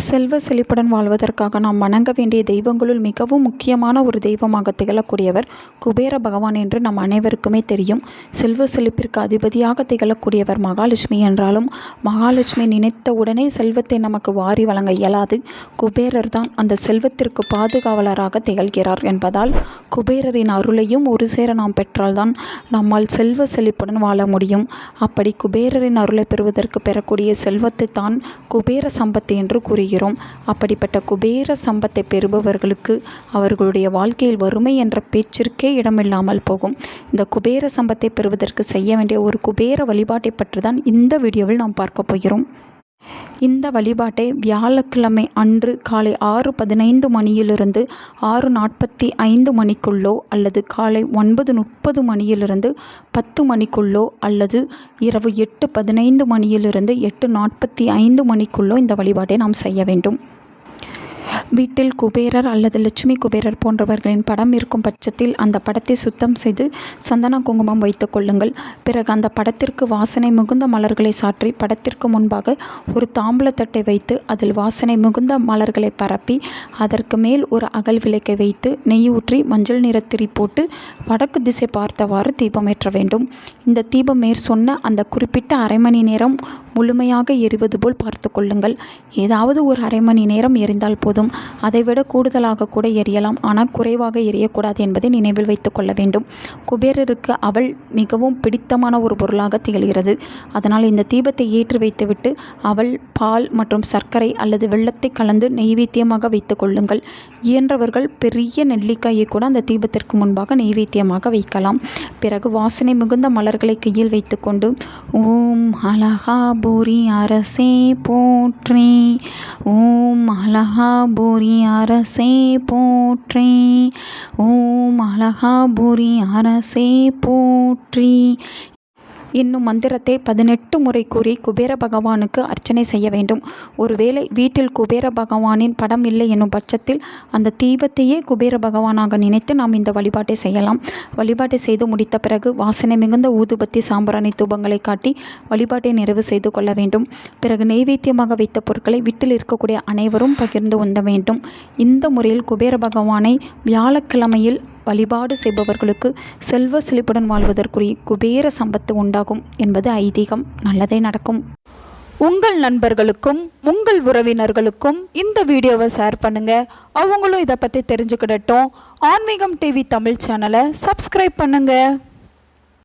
செல்வ செழிப்புடன் வாழ்வதற்காக நாம் வணங்க வேண்டிய தெய்வங்களுள் மிகவும் முக்கியமான ஒரு தெய்வமாக திகழக்கூடியவர் குபேர பகவான் என்று நம் அனைவருக்குமே தெரியும். செல்வ செழிப்பிற்கு அதிபதியாக திகழக்கூடியவர் மகாலட்சுமி என்றாலும் மகாலட்சுமி நினைத்த உடனே செல்வத்தை நமக்கு வாரி வழங்க இயலாது. குபேரர் தான் அந்த செல்வத்திற்கு பாதுகாவலராக திகழ்கிறார் என்பதால் குபேரரின் அருளையும் ஒரு சேர நாம் பெற்றால்தான் நம்மால் செல்வ செழிப்புடன் வாழ முடியும். அப்படி குபேரரின் அருளை பெறுவதற்கு பெறக்கூடிய செல்வத்தை தான் குபேர சம்பத்து என்று கூறுகிறோம். அப்படிப்பட்ட குபேர சம்பத்தை பெறுபவர்களுக்கு அவர்களுடைய வாழ்க்கையில் வறுமை என்ற பேச்சிற்கே இடமில்லாமல் போகும். இந்த குபேர சம்பத்தை பெறுவதற்கு செய்ய வேண்டிய ஒரு குபேர வழிபாட்டை பற்றி தான் இந்த வீடியோவில் நாம் பார்க்க போகிறோம். இந்த வழிபாட்டை வியாழக்கிழமை அன்று காலை 6:15 மணியிலிருந்து 6:45 மணிக்குள்ளோ அல்லது காலை 9:30 மணியிலிருந்து 10 மணிக்குள்ளோ அல்லது இரவு 8:15 மணியிலிருந்து 8:45 மணிக்குள்ளோ இந்த வழிபாட்டை நாம் செய்ய வேண்டும். வீட்டில் குபேரர் அல்லது லட்சுமி குபேரர் போன்றவர்களின் படம் இருக்கும் பட்சத்தில் அந்த படத்தை சுத்தம் செய்து சந்தன குங்குமம் வைத்துக் கொள்ளுங்கள். பிறகு அந்த படத்திற்கு வாசனை மிகுந்த மலர்களை சாற்றி படத்திற்கு முன்பாக ஒரு தாம்பூலத்தட்டை வைத்து அதில் வாசனை மிகுந்த மலர்களை பரப்பி அதற்கு மேல் ஒரு அகல் விளக்கை வைத்து நெய் ஊற்றி மஞ்சள் நிற திரி போட்டு வடக்கு திசை பார்த்தவாறு தீபம் ஏற்ற வேண்டும். இந்த தீபம் சொன்ன அந்த குறிப்பிட்ட அரை மணி நேரம் முழுமையாக எரிவது போல் பார்த்து கொள்ளுங்கள். ஏதாவது ஒரு அரை மணி நேரம் எரிந்தால் போதும். அதைவிட கூடுதலாக கூட எரியலாம், ஆனால் குறைவாக எரியக்கூடாது என்பதை நினைவில் வைத்துக் கொள்ள வேண்டும். குபேரருக்கு அவள் மிகவும் பிடித்தமான ஒரு பொருளாக திகழ்கிறது. அதனால் இந்த தீபத்தை ஏற்றி வைத்துவிட்டு அவள், பால் மற்றும் சர்க்கரை அல்லது வெள்ளத்தை கலந்து நெய்வேத்தியமாக வைத்துக் கொள்ளுங்கள். இயன்றவர்கள் பெரிய நெல்லிக்காயை கூட அந்த தீபத்திற்கு முன்பாக நெய்வேத்தியமாக வைக்கலாம். பிறகு வாசனை மிகுந்த மலர்களை கையில் வைத்துக்கொண்டு ஓம் அழகாபுரி அரசே போற்றி, ஓம் அழகாபுரி அரசே போற்றி, ஓம் அழகாபுரி அரசே போற்றி என்னும் மந்திரத்தை 18 முறை கூறி குபேர பகவானுக்கு அர்ச்சனை செய்ய வேண்டும். ஒருவேளை வீட்டில் குபேர பகவானின் படம் இல்லை என்னும் பட்சத்தில் அந்த தீபத்தையே குபேர பகவானாக நினைத்து நாம் இந்த வழிபாட்டை செய்யலாம். வழிபாட்டை செய்து முடித்த பிறகு வாசனை மிகுந்த ஊதுபத்தி சாம்பிராணி தூபங்களை காட்டி வழிபாட்டை நிறைவு செய்து கொள்ள வேண்டும். பிறகு நெய்வேத்தியமாக வைத்த பொருட்களை வீட்டில் இருக்கக்கூடிய அனைவரும் பகிர்ந்து உண்ண வேண்டும். இந்த முறையில் குபேர பகவானை வியாழக்கிழமையில் வழிபாடு செய்பவர்களுக்கு செல்வ செழிப்புடன் வாழ்வதற்குரிய குபேர சம்பத்து உண்டாகும் என்பது ஐதீகம். நல்லதே நடக்கும். உங்கள் நண்பர்களுக்கும் உங்கள் உறவினர்களுக்கும் இந்த வீடியோவை ஷேர் பண்ணுங்க. அவங்களும் இதை பற்றி தெரிஞ்சுக்கிடட்டும். ஆன்மீகம் டிவி தமிழ் சேனலை சப்ஸ்கிரைப் பண்ணுங்க.